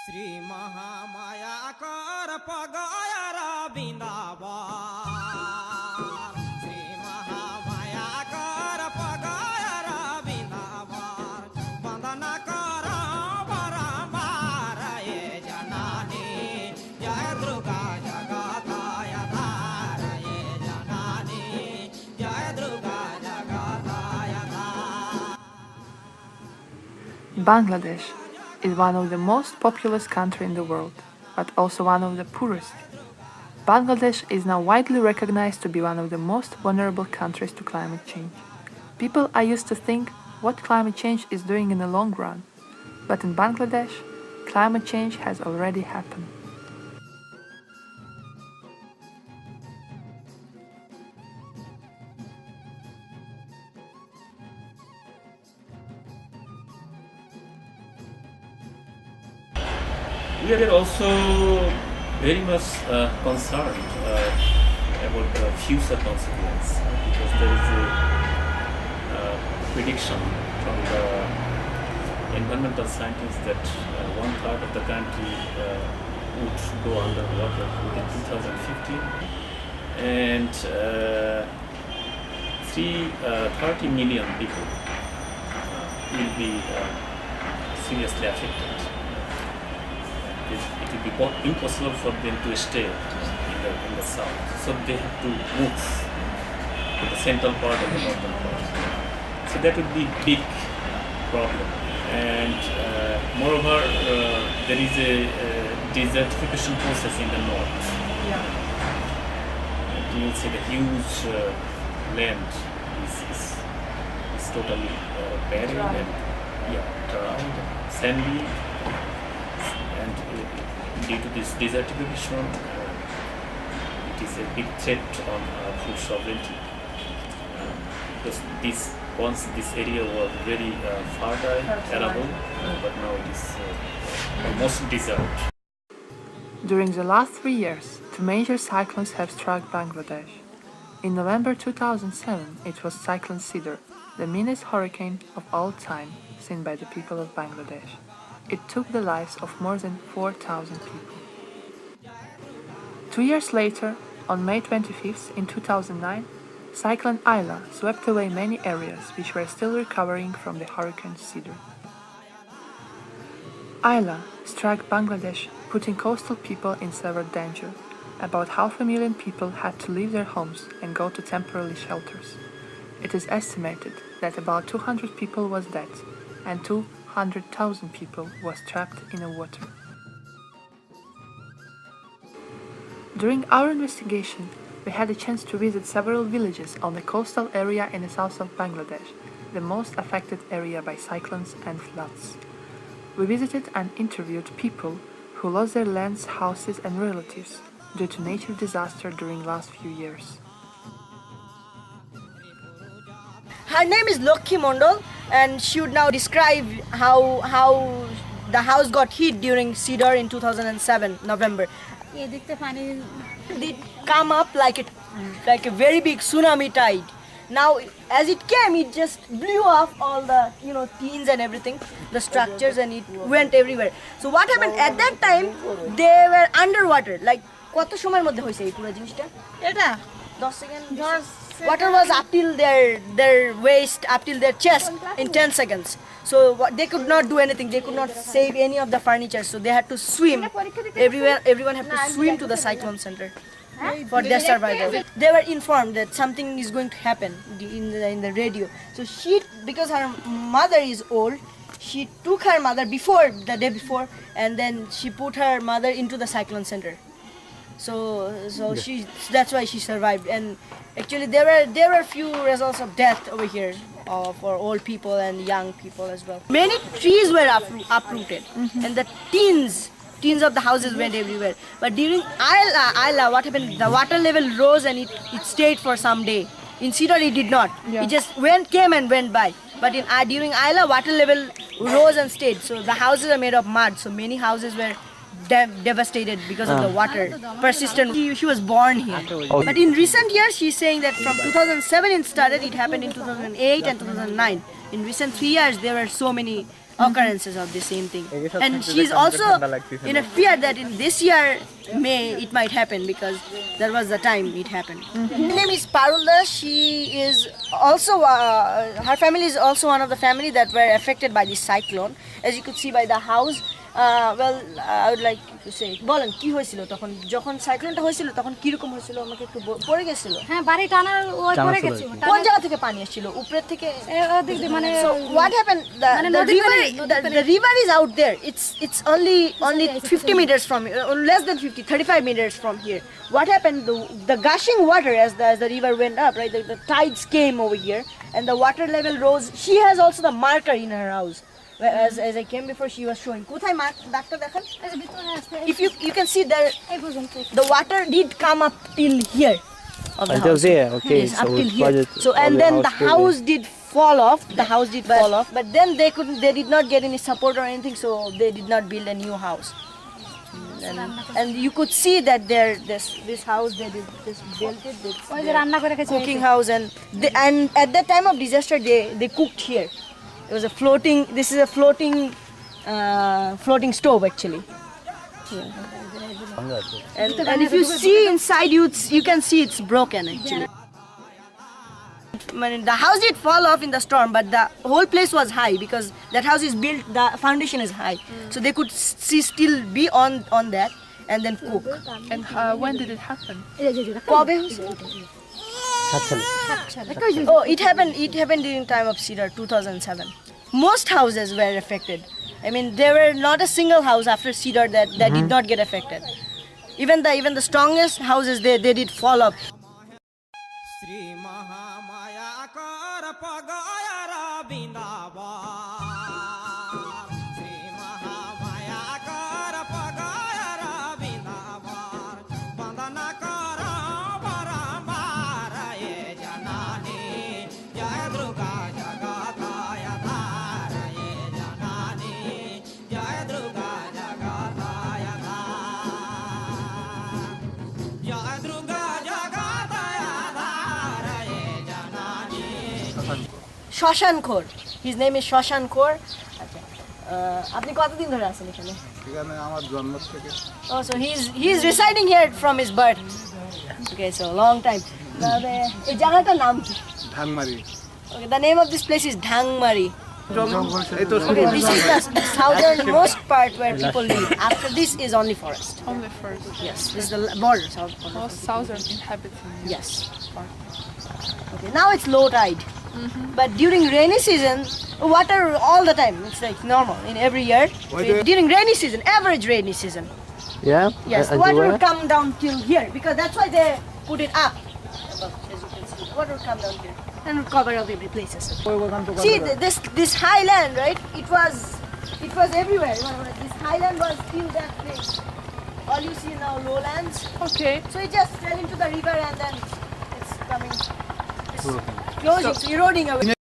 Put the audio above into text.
श्री महामाया कर पगायर बिंदाबाद श्री महामाया कर पगायर बिंदाबाद वंदना कर बारंबार ये जनानी जय दुर्गा जगताय धार ये जनानी जय दुर्गा जगताय धार. Bangladesh is one of the most populous countries in the world, but also one of the poorest. Bangladesh is now widely recognized to be one of the most vulnerable countries to climate change. People are used to think what climate change is doing in the long run, but in Bangladesh, climate change has already happened. We are also very much concerned about the future consequence because there is a prediction from the environmental scientists that one part of the country would go underwater within 2050 and 30 million people will be seriously affected. It will be impossible for them to stay in the south. So they have to move to the central part of the northern part. So that would be a big problem. And moreover, there is a desertification process in the north. And you will see the huge land is totally barren and dry, sandy. And due to this desertification, it is a big threat on food sovereignty. Because once this area was very fertile, arable, but now it is almost desert. During the last 3 years, two major cyclones have struck Bangladesh. In November 2007, it was Cyclone Sidr, the meanest hurricane of all time seen by the people of Bangladesh. It took the lives of more than 4,000 people. 2 years later, on May 25th in 2009, Cyclone Ayla swept away many areas which were still recovering from the Hurricane Sidr. Ayla struck Bangladesh, putting coastal people in severe danger. About 500,000 people had to leave their homes and go to temporary shelters. It is estimated that about 200 people was dead and 200,000 people was trapped in the water. During our investigation, we had a chance to visit several villages on the coastal area in the south of Bangladesh, the most affected area by cyclones and floods. We visited and interviewed people who lost their lands, houses and relatives due to nature disaster during last few years. Her name is Lokhi Mondol, and she would now describe how the house got hit during Sidr in 2007 November. It come up like a very big tsunami tide. Now, as it came, it just blew off all the tins and everything, the structures, and it went everywhere. So what happened at that time? They were underwater. Like কত সময়ের মধ্যে হইছে এই পুরো জিনিসটা? এটা 10 second. Water was up till their waist, up till their chest in 10 seconds. So they could not do anything. They could not save any of the furniture. So they had to swim. Everyone had to swim to the cyclone center for their survival. They were informed that something is going to happen in the radio. So she, because her mother is old, she took her mother the day before, and then she put her mother into the cyclone center. So that's why she survived. And actually there were few results of death over here for old people and young people as well. Many trees were uprooted, and the tins of the houses went everywhere. But during Ayla, what happened? The water level rose and it stayed for some day. In Sidr it did not. It just came and went by. But during Ayla, water level rose and stayed. So the houses are made of mud. So many houses were devastated because of the water persistent. She was born here. But in recent years, she's saying that from 2007 it started, it happened in 2008 and 2009. In recent 3 years, there were so many occurrences of the same thing. And she's also in a fear that in this year May it might happen because that was the time it happened. Her name is Parulda. She is also her family is also one of the family that were affected by this cyclone. As you could see by the house. I would like to say বলেন কি হয়েছিল তখন যখন সাইক্লোনটা হয়েছিল তখন কি রকম হয়েছিল আমাকে একটু পড়ে গেছিল হ্যাঁ বাড়ি টানার ওই পড়ে গেছে কোন জায়গা থেকে পানি আসছিল উপরের থেকে ওদিক দিয়ে মানে so what happened the river is out there it's only 50 meters from less than 50 35 meters from here what happened the gushing water as the river went up right the tides came over here and the water level rose she has also the marker in her house as I came before she was showing কোথায় mark doctor দেখেন if you can see there the water did come up till here of the until house. there okay Yes, so up till it here flooded so and all then the fully. house did fall off but then they did not get any support or anything so they did not build a new house and you could see that there this house they did just built it ওই যে রান্না করে রেখেছে cooking house and at that time of disaster they cooked here. It was a floating. This is a floating stove actually. Yeah. And if you see inside, you can see it's broken actually. I mean, the house did fall off in the storm, but the whole place was high because that house is built. The foundation is high, so they could still be on that and then cook. And when did it happen? কবে হয়েছে? Oh, it happened during time of Cedar 2007. Most houses were affected. I mean, there were not a single house after Cedar that did not get affected. Even the strongest houses they did fall off. Shri Mahamaya कर पगायर बिंदाबाद श्री महामाया कर पगायर बिंदाबाद वंदना कर बारंबार ये जनानी जय दुर्गा जगताय धार ये जनानी जय दुर्गा जगताय धार जय दुर्गा जगताय धार ये जनानी Shoshan Kaur. His name is Shoshan Kaur. আচ্ছা আপনি কতদিন ধরে আছেন এখানে? এখানে আমার জন্ম থেকে Oh, so he's residing here from his birth. Okay, so long time. এই জায়গাটার নাম কি? Dhangmari Okay, the name of this place is Dhangmari. এই তো Okay, this is the southernmost part where people live. After this is only forest. Only first. Yes, this is the border. South border. Most southern inhabiting. Yes. Okay, now it's low tide. But during rainy season, water all the time. It's like normal in every year. During rainy season, average rainy season. yeah Yes, and water where? will come down till here because that's why they put it up. As you can see, water will come down here and will cover up every places. See this highland, right? It was everywhere. This highland was till that place. All you see now lowlands. Okay. So it just fell into the river and then it's coming. It's closing, so eroding away.